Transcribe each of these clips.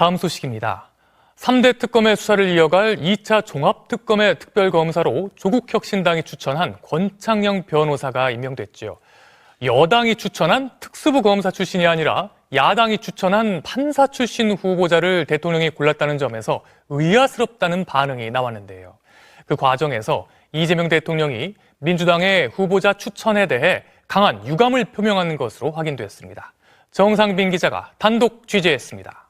다음 소식입니다. 3대 특검의 수사를 이어갈 2차 종합특검의 특별검사로 조국혁신당이 추천한 권창영 변호사가 임명됐지요. 여당이 추천한 특수부 검사 출신이 아니라 야당이 추천한 판사 출신 후보자를 대통령이 골랐다는 점에서 의아스럽다는 반응이 나왔는데요. 그 과정에서 이재명 대통령이 민주당의 후보자 추천에 대해 강한 유감을 표명하는 것으로 확인됐습니다. 정상빈 기자가 단독 취재했습니다.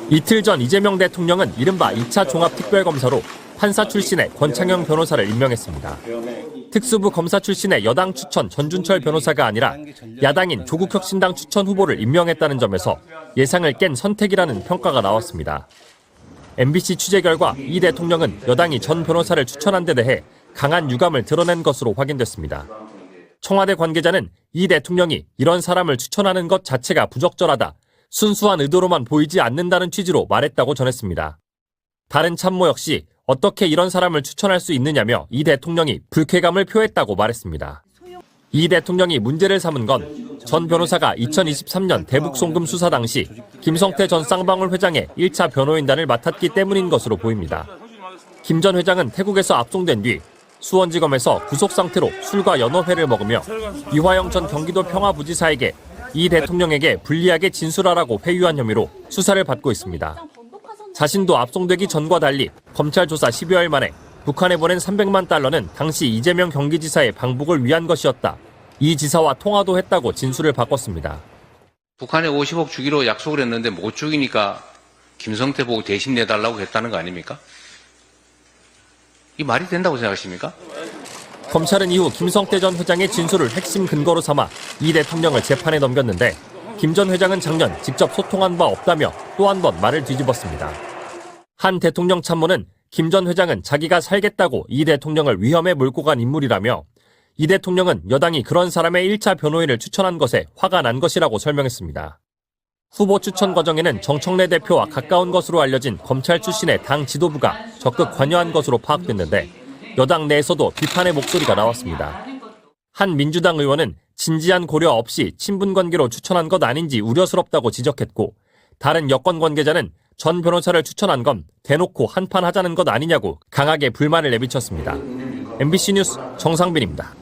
이틀 전 이재명 대통령은 이른바 2차 종합특별검사로 판사 출신의 권창영 변호사를 임명했습니다. 특수부 검사 출신의 여당 추천 전준철 변호사가 아니라 야당인 조국혁신당 추천 후보를 임명했다는 점에서 예상을 깬 선택이라는 평가가 나왔습니다. MBC 취재 결과 이 대통령은 여당이 전 변호사를 추천한 데 대해 강한 유감을 드러낸 것으로 확인됐습니다. 청와대 관계자는 이 대통령이 이런 사람을 추천하는 것 자체가 부적절하다, 순수한 의도로만 보이지 않는다는 취지로 말했다고 전했습니다. 다른 참모 역시 어떻게 이런 사람을 추천할 수 있느냐며 이 대통령이 불쾌감을 표했다고 말했습니다. 이 대통령이 문제를 삼은 건 전 변호사가 2023년 대북송금 수사 당시 김성태 전 쌍방울 회장의 1차 변호인단을 맡았기 때문인 것으로 보입니다. 김 전 회장은 태국에서 압송된 뒤 수원지검에서 구속 상태로 술과 연어회를 먹으며 이화영 전 경기도 평화부지사에게 이 대통령에게 불리하게 진술하라고 회유한 혐의로 수사를 받고 있습니다. 자신도 압송되기 전과 달리 검찰 조사 10여일 만에 북한에 보낸 300만 달러는 당시 이재명 경기지사의 방북을 위한 것이었다. 이 지사와 통화도 했다고 진술을 바꿨습니다. 북한에 50억 주기로 약속을 했는데 못 주기니까 김성태 보고 대신 내달라고 했다는 거 아닙니까? 이 말이 된다고 생각하십니까? 검찰은 이후 김성태 전 회장의 진술을 핵심 근거로 삼아 이 대통령을 재판에 넘겼는데 김 전 회장은 작년 직접 소통한 바 없다며 또 한 번 말을 뒤집었습니다. 한 대통령 참모는 김 전 회장은 자기가 살겠다고 이 대통령을 위험에 몰고 간 인물이라며 이 대통령은 여당이 그런 사람의 1차 변호인을 추천한 것에 화가 난 것이라고 설명했습니다. 후보 추천 과정에는 정청래 대표와 가까운 것으로 알려진 검찰 출신의 당 지도부가 적극 관여한 것으로 파악됐는데 여당 내에서도 비판의 목소리가 나왔습니다. 한 민주당 의원은 진지한 고려 없이 친분 관계로 추천한 것 아닌지 우려스럽다고 지적했고, 다른 여권 관계자는 전 변호사를 추천한 건 대놓고 한판 하자는 것 아니냐고 강하게 불만을 내비쳤습니다. MBC 뉴스 정상빈입니다.